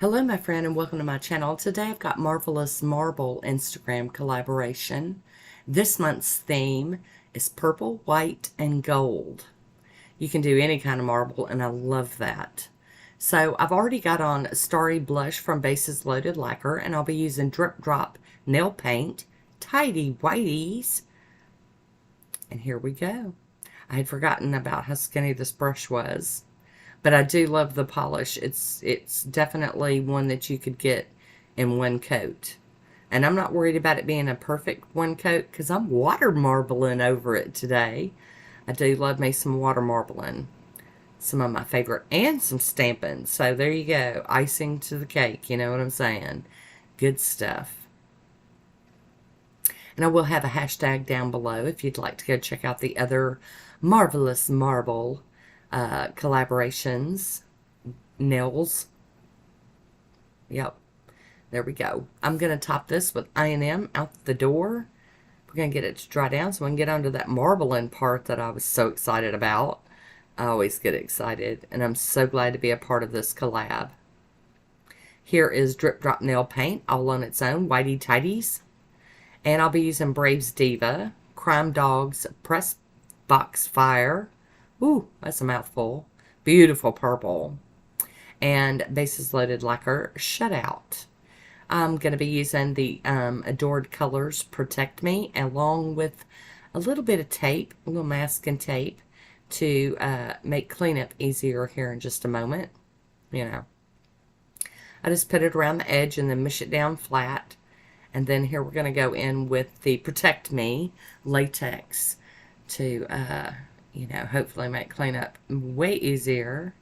Hello, my friend, and welcome to my channel. Today I've got Marvelous Marble Instagram collaboration. This month's theme is purple, white, and gold. You can do any kind of marble, and I love that. So I've already got on Starry Blush from Bases Loaded Lacquer, and I'll be using Drip Drop Nail Paint, Tidy Whiteys, and here we go. I had forgotten about how skinny this brush was. But I do love the polish. It's definitely one that you could get in one coat. And I'm not worried about it being a perfect one coat because I'm water marbling over it today. I do love me some water marbling. Some of my favorite, and some stamping. So there you go. Icing to the cake, you know what I'm saying? Good stuff. And I will have a hashtag down below if you'd like to go check out the other Marvelous Marble collaborations. Nails. Yep. There we go. I'm going to top this with I&M out the door. We're going to get it to dry down so we can get onto that marbling part that I was so excited about. I always get excited, and I'm so glad to be a part of this collab. Here is Drip Drop Nail Paint, all on its own, Whitey Tidies. And I'll be using Braves Diva, Crime Dogs Press Box Fire. Ooh, that's a mouthful. Beautiful purple. And Bases Loaded Lacquer Shutout. I'm going to be using the Adored Colors Protect Me, along with a little bit of tape, a little masking tape, to make cleanup easier here in just a moment. You know, I just put it around the edge and then mush it down flat. And then here we're going to go in with the Protect Me latex to, you know, hopefully make cleanup way easier.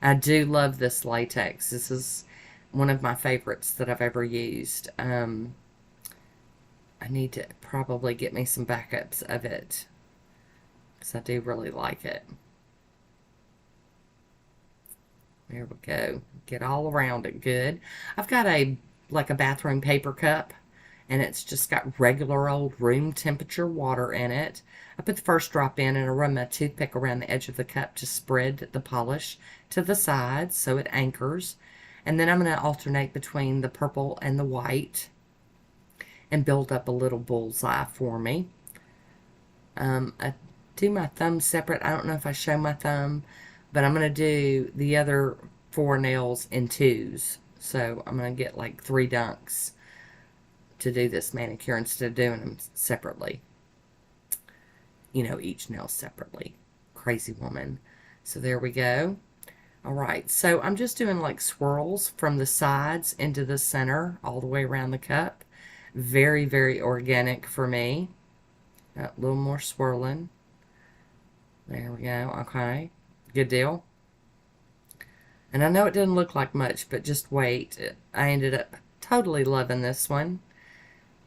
I do love this latex. This is one of my favorites that I've ever used. I need to probably get me some backups of it because I do really like it. There we go. Get all around it good. I've got like a bathroom paper cup, and it's just got regular old room temperature water in it. I put the first drop in and I run my toothpick around the edge of the cup to spread the polish to the sides so it anchors. And then I'm going to alternate between the purple and the white and build up a little bullseye for me. I do my thumb separate. I don't know if I show my thumb, but I'm going to do the other 4 nails in 2s. So I'm going to get like 3 dunks to do this manicure instead of doing them separately. You know, each nail separately. Crazy woman. So there we go. Alright, so I'm just doing like swirls from the sides into the center all the way around the cup. Very, very organic for me. A little more swirling. There we go. Okay. Good deal. And I know it didn't look like much, but just wait. I ended up totally loving this one.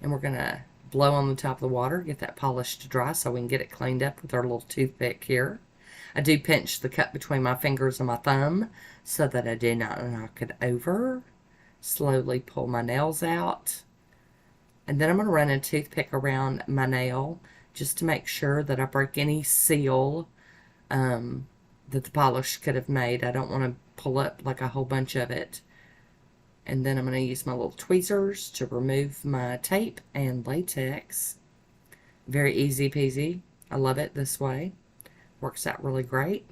And we're going to blow on the top of the water, get that polish to dry so we can get it cleaned up with our little toothpick here. I do pinch the cup between my fingers and my thumb so that I do not knock it over. Slowly pull my nails out. And then I'm going to run a toothpick around my nail just to make sure that I break any seal that the polish could have made. I don't want to pull up like a whole bunch of it. And then I'm going to use my little tweezers to remove my tape and latex. Very easy peasy. I love it this way. Works out really great.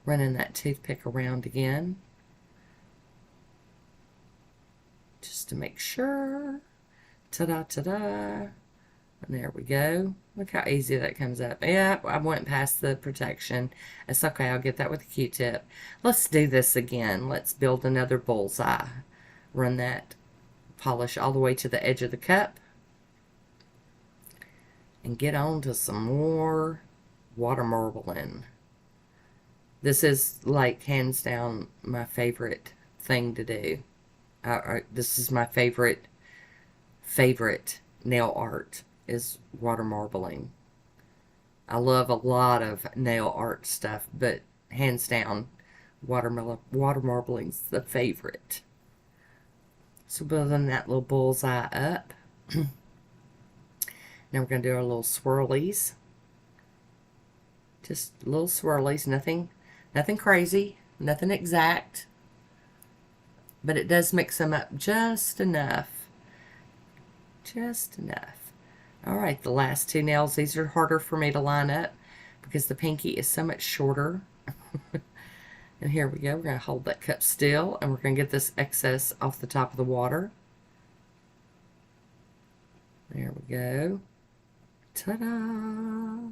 Running that toothpick around again. Just to make sure. Ta-da, ta-da. And there we go. Look how easy that comes up. Yeah, I went past the protection. It's okay, I'll get that with a Q-tip. Let's do this again. Let's build another bullseye. Run that polish all the way to the edge of the cup. And get on to some more water marbling. This is like hands down my favorite thing to do. This is my favorite nail art is water marbling. I love a lot of nail art stuff, but hands down, water marbling's the favorite. So building that little bullseye up. Now we're going to do our little swirlies. Just little swirlies, nothing crazy, nothing exact. but it does mix them up just enough. Just enough. All right, the last two nails, these are harder for me to line up because the pinky is so much shorter. And here we go. We're going to hold that cup still, and we're going to get this excess off the top of the water. There we go. Ta-da!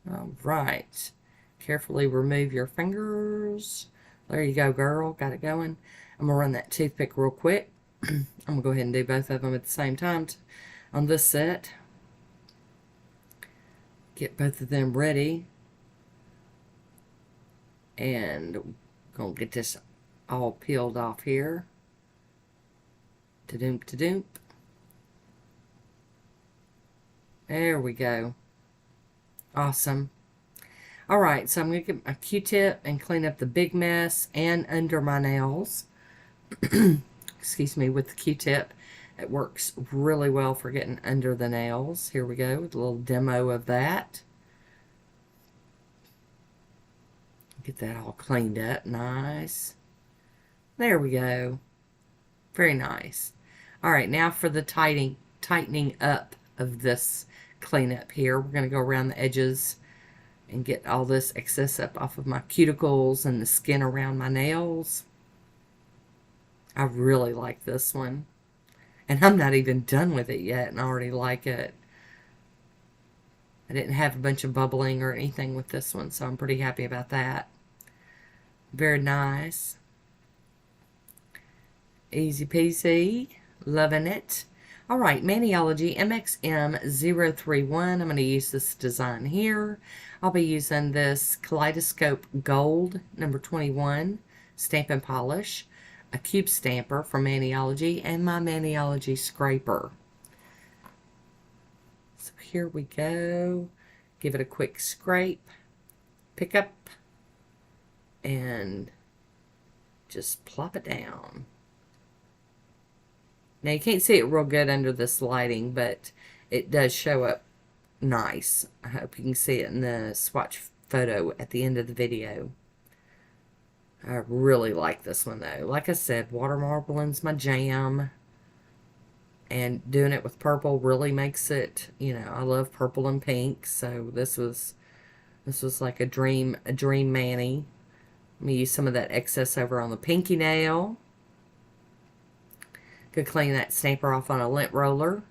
All right. Carefully remove your fingers. There you go, girl. Got it going. I'm going to run that toothpick real quick. I'm going to go ahead and do both of them at the same time on this set. Get both of them ready. And going to get this all peeled off here. Ta-doomp, ta-doomp. There we go. Awesome. All right, so I'm going to get my Q-tip and clean up the big mess and under my nails. Excuse me, with the Q-tip. It works really well for getting under the nails. Here we go with a little demo of that. Get that all cleaned up. Nice. There we go. Very nice. All right, now for the tightening up of this cleanup here. We're going to go around the edges and get all this excess up off of my cuticles and the skin around my nails. I really like this one. And I'm not even done with it yet and I already like it. I didn't have a bunch of bubbling or anything with this one, so I'm pretty happy about that. Very nice. Easy peasy. Loving it. All right, Maniology MXM031. I'm going to use this design here. I'll be using this Kaleidoscope Gold number 21 stamp and polish, a cube stamper from Maniology, and my Maniology scraper. So here we go. Give it a quick scrape, pick up, and just plop it down. Now you can't see it real good under this lighting, but it does show up nice. I hope you can see it in the swatch photo at the end of the video. I really like this one though. Like I said, water marbling's my jam. And doing it with purple really makes it, you know, I love purple and pink, so this was like a dream mani. Let me use some of that excess over on the pinky nail. Could clean that stamper off on a lint roller.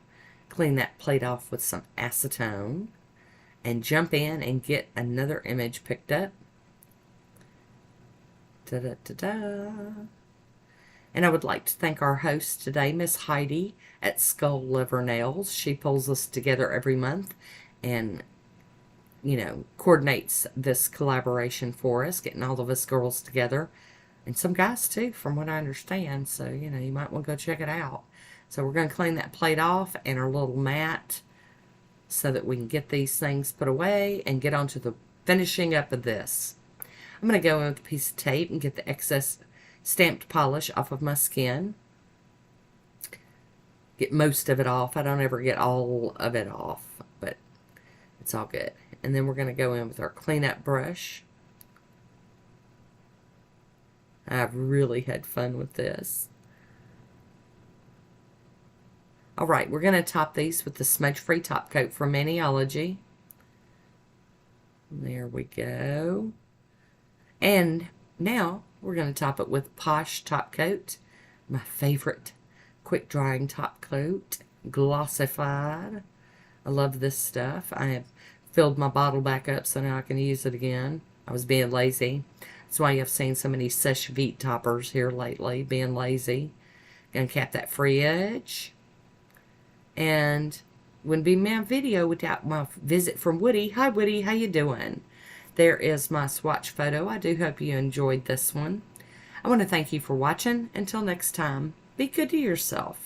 Clean that plate off with some acetone. And jump in and get another image picked up. Da-da-da-da. And I would like to thank our host today, Miss Heidi at Skull Liver Nails. She pulls us together every month and, you know, coordinates this collaboration for us, getting all of us girls together. And some guys too, from what I understand. So, you know, you might want to go check it out. So we're going to clean that plate off and our little mat so that we can get these things put away and get on to the finishing up of this. I'm going to go in with a piece of tape and get the excess stamped polish off of my skin. Get most of it off. I don't ever get all of it off, but it's all good. And then we're going to go in with our cleanup brush. I've really had fun with this. Alright, we're going to top these with the smudge-free top coat from Maniology. There we go. And now we're going to top it with Posh Top Coat, my favorite quick drying top coat, glossified. I love this stuff. I have filled my bottle back up so now I can use it again. I was being lazy. That's why you've seen so many Seche Vite toppers here lately, being lazy. Gonna cap that free edge. And wouldn't be my video without my visit from Woody. Hi Woody, how you doing? There is my swatch photo. I do hope you enjoyed this one. I want to thank you for watching. Until next time, be good to yourself.